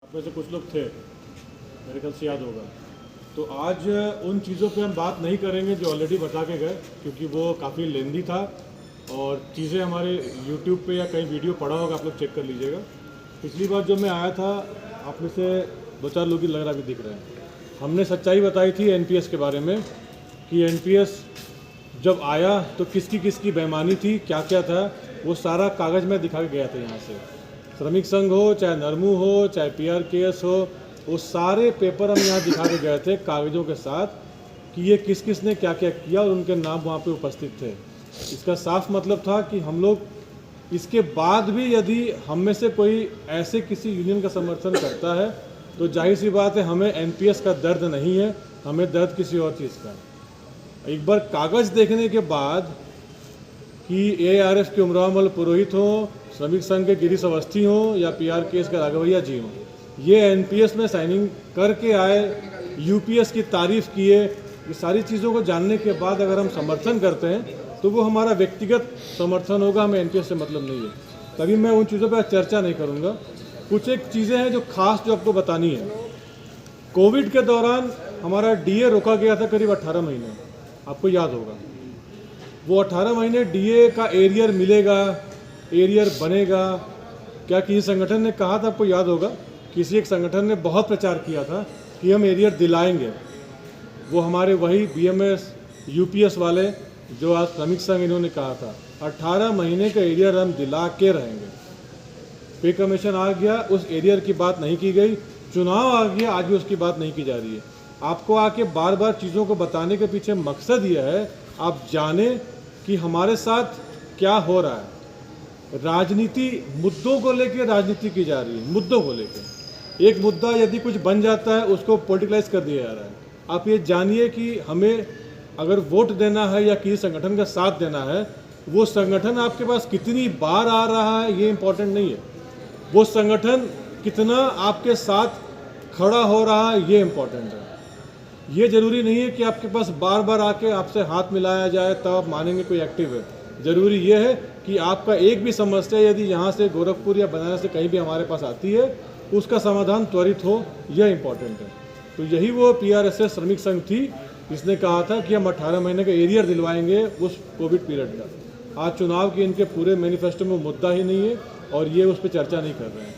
में से कुछ लोग थे, मेरे ख्याल से याद होगा। तो आज उन चीज़ों पे हम बात नहीं करेंगे जो ऑलरेडी बता के गए, क्योंकि वो काफ़ी लेंदी था और चीज़ें हमारे यूट्यूब पे या कहीं वीडियो पड़ा होगा, आप लोग चेक कर लीजिएगा। पिछली बार जब मैं आया था, आप में से दो चार लोग ही लग रहा भी दिख रहे हैं, हमने सच्चाई बताई थी एनपीएस के बारे में कि एनपीएस जब आया तो किसकी किसकी बेईमानी थी, क्या क्या था, वो सारा कागज़ में दिखा के गया था। यहाँ से श्रमिक संघ हो, चाहे नरमू हो, चाहे पीआरकेएस हो, वो सारे पेपर हम यहाँ दिखा के गए थे कागज़ों के साथ कि ये किस किस ने क्या क्या किया और उनके नाम वहाँ पे उपस्थित थे। इसका साफ मतलब था कि हम लोग इसके बाद भी यदि हम में से कोई ऐसे किसी यूनियन का समर्थन करता है तो जाहिर सी बात है हमें एनपीएस का दर्द नहीं है, हमें दर्द किसी और चीज़ का। एक बार कागज़ देखने के बाद कि एआरएफ के उमरावमल पुरोहित हो, श्रमिक संघ के गिरीश अवस्थी हो या पीआरकेएस के राघवैया जी हों, ये एनपीएस में साइनिंग करके आए, यूपीएस की तारीफ़ किए, ये सारी चीज़ों को जानने के बाद अगर हम समर्थन करते हैं तो वो हमारा व्यक्तिगत समर्थन होगा, हमें एनपीएस से मतलब नहीं है। तभी मैं उन चीज़ों पर चर्चा नहीं करूँगा। कुछ एक चीज़ें हैं जो खास जो आपको बतानी है। कोविड के दौरान हमारा डीए रोका गया था करीब 18 महीने, आपको याद होगा। वो 18 महीने डीए का एरियर मिलेगा, एरियर बनेगा, क्या किसी संगठन ने कहा था, आपको याद होगा, किसी एक संगठन ने बहुत प्रचार किया था कि हम एरियर दिलाएंगे। वो हमारे वही बीएमएस यूपीएस वाले जो आज श्रमिक संघ, इन्होंने कहा था 18 महीने का एरियर हम दिला के रहेंगे। पे कमीशन आ गया, उस एरियर की बात नहीं की गई, चुनाव आ गया, आज भी उसकी बात नहीं की जा रही है। आपको आके बार बार चीज़ों को बताने के पीछे मकसद यह है आप जाने कि हमारे साथ क्या हो रहा है। राजनीति, मुद्दों को लेकर राजनीति की जा रही है, मुद्दों को लेकर। एक मुद्दा यदि कुछ बन जाता है उसको पॉलिटिकलाइज कर दिया जा रहा है। आप ये जानिए कि हमें अगर वोट देना है या किसी संगठन का साथ देना है, वो संगठन आपके पास कितनी बार आ रहा है ये इम्पोर्टेंट नहीं है, वो संगठन कितना आपके साथ खड़ा हो रहा है ये इम्पोर्टेंट है। ये ज़रूरी नहीं है कि आपके पास बार बार आके आपसे हाथ मिलाया जाए तब आप मानेंगे कोई एक्टिव है। ज़रूरी ये है कि आपका एक भी समस्या यदि यहाँ से गोरखपुर या बनारस से कहीं भी हमारे पास आती है उसका समाधान त्वरित हो, यह इम्पोर्टेंट है। तो यही वो पीआरएसएस श्रमिक संघ थी जिसने कहा था कि हम 18 महीने का एरियर दिलवाएंगे उस कोविड पीरियड का। आज चुनाव के इनके पूरे मैनिफेस्टो में मुद्दा ही नहीं है और ये उस पर चर्चा नहीं कर रहे हैं।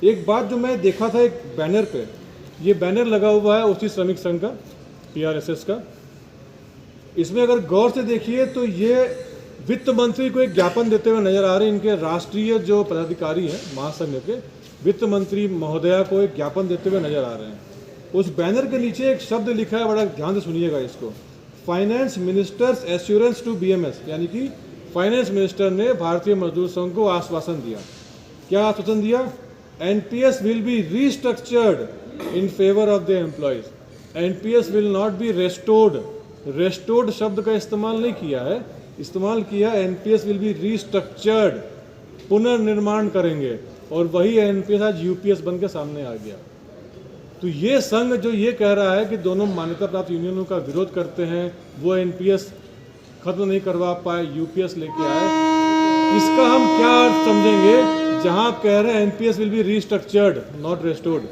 एक बात जो मैं देखा था एक बैनर पे, ये बैनर लगा हुआ है उसी श्रमिक संघ का, पीआरएसएस का। इसमें अगर गौर से देखिए तो ये वित्त मंत्री को एक ज्ञापन देते हुए नजर आ रहे हैं। इनके राष्ट्रीय जो पदाधिकारी हैं महासंघ के, वित्त मंत्री महोदया को एक ज्ञापन देते हुए नजर आ रहे हैं। उस बैनर के नीचे एक शब्द लिखा है, बड़ा ध्यान से सुनिएगा इसको, finance minister's assurance to BMS, यानी कि फाइनेंस मिनिस्टर ने भारतीय मजदूर संघ को आश्वासन दिया। क्या आश्वासन दिया? NPS will be restructured in favour of the employees, NPS will not be restored. Restored शब्द का इस्तेमाल नहीं किया है, इस्तेमाल किया एनपीएस विल बी रीस्ट्रक्चर्ड, पुनर्निर्माण करेंगे। और वही एनपीएस आज यूपीएस बन के सामने आ गया। तो ये संघ जो ये कह रहा है कि दोनों मान्यता प्राप्त यूनियनों का विरोध करते हैं, वो एनपीएस खत्म नहीं करवा पाए, यूपीएस लेके आए, इसका हम क्या अर्थ समझेंगे जहां आप कह रहे हैं NPS will be restructured not restored?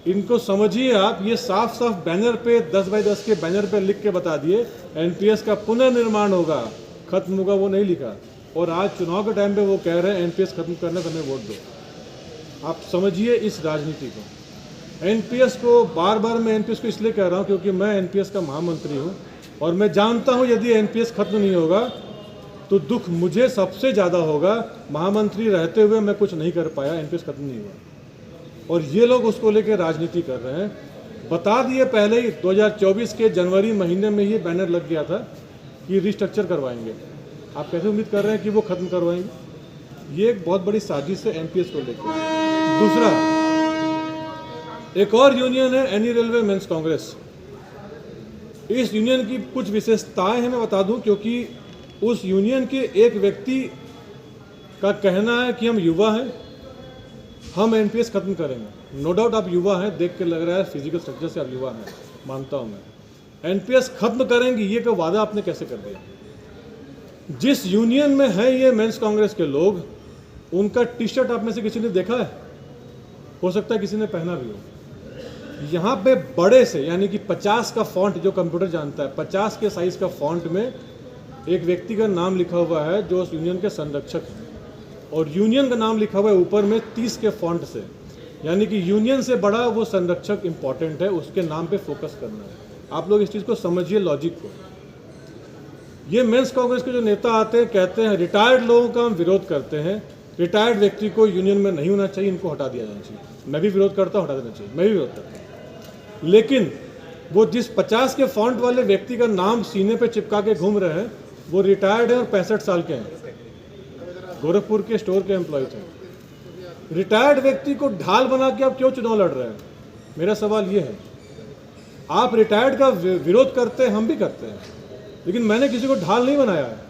इनको समझिए आप, ये साफ साफ बैनर पे 10 बाई 10 के बैनर पे लिख के बता दिए एनपीएस का पुनर्निर्माण होगा, खत्म होगा वो नहीं लिखा। और आज चुनाव के टाइम पे वो कह रहे हैं एनपीएस खत्म करना तो हमें वोट दो। आप समझिए इस राजनीति को। एनपीएस को बार बार मैं एनपीएस को इसलिए कह रहा हूँ क्योंकि मैं एनपीएस का महामंत्री हूँ और मैं जानता हूँ यदि एनपीएस खत्म नहीं होगा तो दुख मुझे सबसे ज़्यादा होगा। महामंत्री रहते हुए मैं कुछ नहीं कर पाया, एनपीएस खत्म नहीं हुआ और ये लोग उसको लेकर राजनीति कर रहे हैं। बता दिए पहले ही 2024 के जनवरी महीने में ही बैनर लग गया था कि रिस्ट्रक्चर करवाएंगे। आप कैसे उम्मीद कर रहे हैं कि वो खत्म करवाएंगे? ये एक बहुत बड़ी साजिश है एनपीएस को लेकर। दूसरा, एक और यूनियन है एनी रेलवे मेंस कांग्रेस। इस यूनियन की कुछ विशेषताएं हैं, मैं बता दूं, क्योंकि उस यूनियन के एक व्यक्ति का कहना है कि हम युवा हैं, हम एनपीएस खत्म करेंगे। नो डाउट आप युवा हैं, देख के लग रहा है फिजिकल स्ट्रक्चर से आप युवा हैं, मानता हूं मैं। एनपीएस खत्म करेंगे ये का वादा आपने कैसे कर दिया? जिस यूनियन में है ये मेंस कांग्रेस के लोग, उनका टी शर्ट आप में से किसी ने देखा है? हो सकता है किसी ने पहना भी हो। यहाँ पे बड़े से यानी कि 50 का फॉन्ट, जो कंप्यूटर जानता है, 50 के साइज का फॉन्ट में एक व्यक्ति का नाम लिखा हुआ है जो उस यूनियन के संरक्षक हैं, और यूनियन का नाम लिखा हुआ है ऊपर में 30 के फॉन्ट से, यानी कि यूनियन से बड़ा वो संरक्षक इंपॉर्टेंट है, उसके नाम पे फोकस करना है। आप लोग इस चीज़ को समझिए, लॉजिक को। ये मेंस कांग्रेस के जो नेता आते हैं, कहते हैं रिटायर्ड लोगों का हम विरोध करते हैं, रिटायर्ड व्यक्ति को यूनियन में नहीं होना चाहिए, इनको हटा दिया जाना चाहिए। मैं भी विरोध करता हूँ, हटा देना चाहिए, मैं भी विरोध करता हूँ। लेकिन वो जिस 50 के फॉन्ट वाले व्यक्ति का नाम सीने पे चिपका के घूम रहे हैं, वो रिटायर्ड है और 65 साल के हैं, गोरखपुर के स्टोर के एम्प्लॉयज हैं। रिटायर्ड व्यक्ति को ढाल बना के आप क्यों चुनाव लड़ रहे हैं? मेरा सवाल ये है। आप रिटायर्ड का विरोध करते हैं, हम भी करते हैं, लेकिन मैंने किसी को ढाल नहीं बनाया है।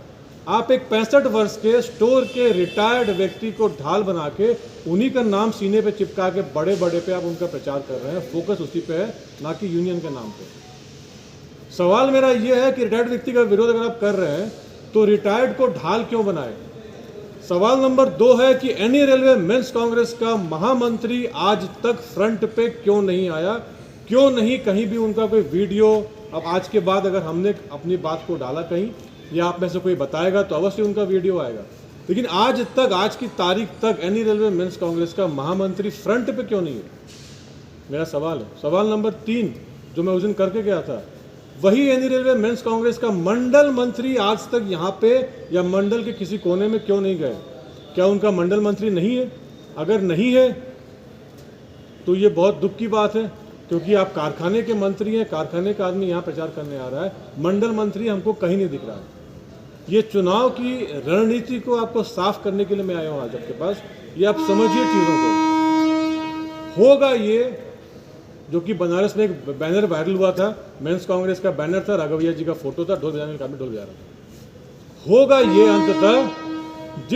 आप एक 65 वर्ष के स्टोर के रिटायर्ड व्यक्ति को ढाल बना के उन्हीं का नाम सीने पे चिपका के बड़े बड़े पे आप उनका प्रचार कर रहे हैं। फोकस उसी पे है, ना कि यूनियन के नाम पे। सवाल मेरा ये है कि रिटायर्ड व्यक्ति का विरोध अगर आप कर रहे हैं तो रिटायर्ड को ढाल क्यों बनाए? सवाल नंबर 2 है कि एनी रेलवे मेंस कांग्रेस का महामंत्री आज तक फ्रंट पे क्यों नहीं आया? क्यों नहीं कहीं भी उनका कोई वीडियो? अब आज के बाद अगर हमने अपनी बात को डाला कहीं या आप में से कोई बताएगा तो अवश्य उनका वीडियो आएगा, लेकिन आज तक, आज की तारीख तक एनी रेलवे मेंस कांग्रेस का महामंत्री फ्रंट पे क्यों नहीं है? मेरा सवाल है। सवाल नंबर 3 जो मैं उस दिन करके गया था, वही एनी रेलवे मेंस कांग्रेस का मंडल मंत्री आज तक यहाँ पे या मंडल के किसी कोने में क्यों नहीं गए? क्या उनका मंडल मंत्री नहीं है? अगर नहीं है तो ये बहुत दुख की बात है, क्योंकि आप कारखाने के मंत्री हैं, कारखाने का आदमी यहाँ प्रचार करने आ रहा है, मंडल मंत्री हमको कहीं नहीं दिख रहा है। ये चुनाव की रणनीति को आपको साफ करने के लिए मैं आया हूँ आज आपके पास। ये आप समझिए चीज़ों को। होगा ये जो कि बनारस में एक बैनर वायरल हुआ था, मेंस कांग्रेस का बैनर था, राघवैया जी का फोटो था, ढोल बजाने का ढोल बजा रहा था। होगा ये अंततः जिस